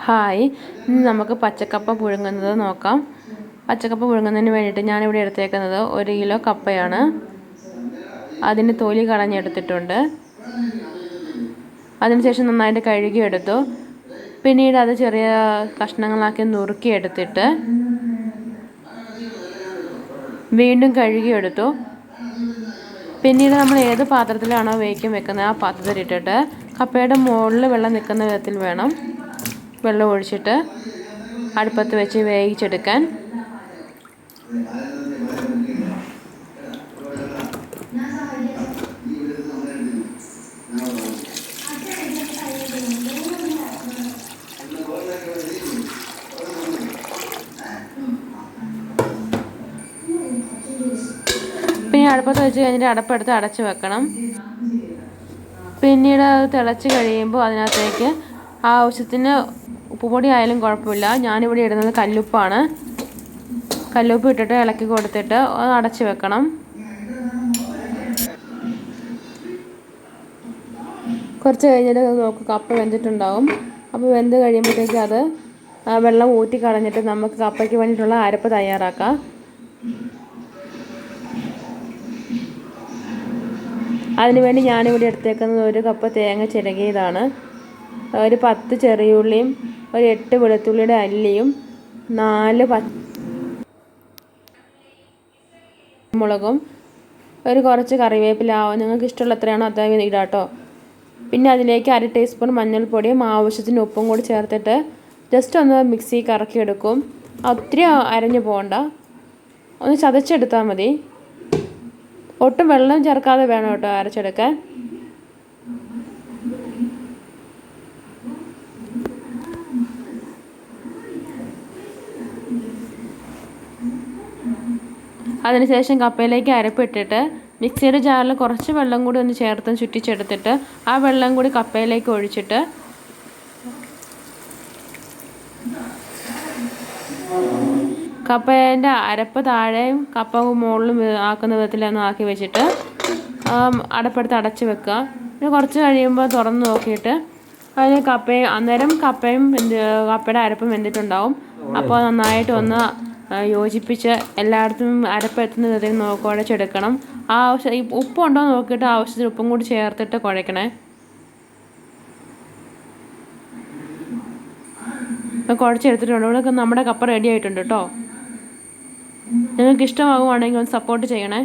Hi, ഇന്ന് നമുക്ക് പച്ചക്കപ്പ പുഴുങ്ങുന്നത് നോക്കാം. പച്ചക്കപ്പ പുഴുങ്ങുന്നതിന് വേണ്ടിയിട്ട് ഞാനിവിടെ എടുത്തേക്കുന്നത് 1 കിലോ കപ്പയാണ്. അതിന് തൊലി കളഞ്ഞെടുത്തിട്ടുണ്ട്. അതിനുശേഷം നന്നായിട്ട് കഴുകിയെടുത്തു. പിന്നീട് അത് ചെറിയ കഷ്ണങ്ങളാക്കി നുറുക്കിയെടുത്തിട്ട് വീണ്ടും കഴുകിയെടുത്തു. പിന്നീട് നമ്മൾ ഏത് പാത്രത്തിലാണോ വേവിക്കാൻ വെക്കുന്നത് ആ പാത്രത്തിലിട്ടിട്ട് കപ്പയുടെ മുകളിൽ വെള്ളം നിൽക്കുന്ന വിധത്തിൽ വേണം വെള്ളം ഒഴിച്ചിട്ട് അടുപ്പത്ത് വെച്ച് വേവിച്ചെടുക്കാൻ. പിന്നെ അടുപ്പത്ത് വെച്ച് കഴിഞ്ഞിട്ട് അടപ്പെടുത്ത് അടച്ച് വെക്കണം. പിന്നീട് അത് തിളച്ച് കഴിയുമ്പോൾ അതിനകത്തേക്ക് ആവശ്യത്തിന് ഉപ്പുപൊടി ആയാലും കുഴപ്പമില്ല. ഞാനിവിടെ ഇടുന്നത് കല്ലുപ്പാണ്. കല്ലുപ്പ് ഇട്ടിട്ട് ഇളക്കി കൊടുത്തിട്ട് അത് അടച്ച് വെക്കണം. കുറച്ച് കഴിഞ്ഞിട്ട് നോക്ക്, കപ്പ വെന്തിട്ടുണ്ടാവും. അപ്പോൾ വെന്ത് കഴിയുമ്പോഴത്തേക്ക് അത് വെള്ളം ഊറ്റി കളഞ്ഞിട്ട് നമുക്ക് കപ്പയ്ക്ക് വേണ്ടിയിട്ടുള്ള അരപ്പ് തയ്യാറാക്കാം. അതിനുവേണ്ടി ഞാനിവിടെ എടുത്തേക്കുന്നത് 1 കപ്പ് തേങ്ങ ചിരകിയതാണ്, ഒരു 10 ചെറിയുള്ളിയും ഒരു 8 വെളുത്തുള്ളിയുടെ അല്ലിയും 4 പച്ചമുളകും ഒരു കുറച്ച് കറിവേപ്പില. നിങ്ങൾക്ക് ഇഷ്ടമുള്ള എത്രയാണോ അത്രയും ഇടാം കേട്ടോ. പിന്നെ അതിലേക്ക് 1/2 ടീസ്പൂൺ മഞ്ഞൾപ്പൊടിയും ആവശ്യത്തിന് ഉപ്പും കൂടി ചേർത്തിട്ട് ജസ്റ്റ് ഒന്ന് മിക്സി കറക്കിയെടുക്കും. ഒത്തിരി അരഞ്ഞു പോകണ്ട, ഒന്ന് ചതച്ചെടുത്താൽ മതി. ഒട്ടും വെള്ളം ചേർക്കാതെ വേണം കേട്ടോ അരച്ചെടുക്കാൻ. അതിനുശേഷം കപ്പയിലേക്ക് അരപ്പിട്ടിട്ട് മിക്സിയുടെ ജാറിൽ കുറച്ച് വെള്ളം കൂടി ഒന്ന് ചേർത്ത് ചുറ്റിച്ചെടുത്തിട്ട് ആ വെള്ളം കൂടി കപ്പയിലേക്ക് ഒഴിച്ചിട്ട് കപ്പേൻ്റെ അരപ്പ് താഴെയും കപ്പ മുകളിലും ആക്കുന്ന വിധത്തിലൊന്ന് ആക്കി വെച്ചിട്ട് അടപ്പെടുത്ത് അടച്ച് വെക്കുക. പിന്നെ കുറച്ച് കഴിയുമ്പോൾ തുറന്ന് നോക്കിയിട്ട് അതിന് അന്നേരം കപ്പയുടെ അരപ്പും വെന്തിട്ടുണ്ടാവും. അപ്പോൾ നന്നായിട്ട് ഒന്ന് യോജിപ്പിച്ച് എല്ലായിടത്തും അരപ്പ് എത്തുന്ന വിധത്തിൽ കുഴച്ചെടുക്കണം. ഉപ്പുണ്ടോ നോക്കിയിട്ട് ആവശ്യത്തിന് ഉപ്പും കൂടി ചേർത്തിട്ട് കുഴക്കണേ. കുഴച്ചെടുത്തിട്ടുണ്ട്. ഇവിടെ നമ്മുടെ കപ്പ റെഡി ആയിട്ടുണ്ട് കേട്ടോ. നിങ്ങൾക്ക് ഇഷ്ടമാകുവാണെങ്കിൽ ഒന്ന് സപ്പോർട്ട് ചെയ്യണേ.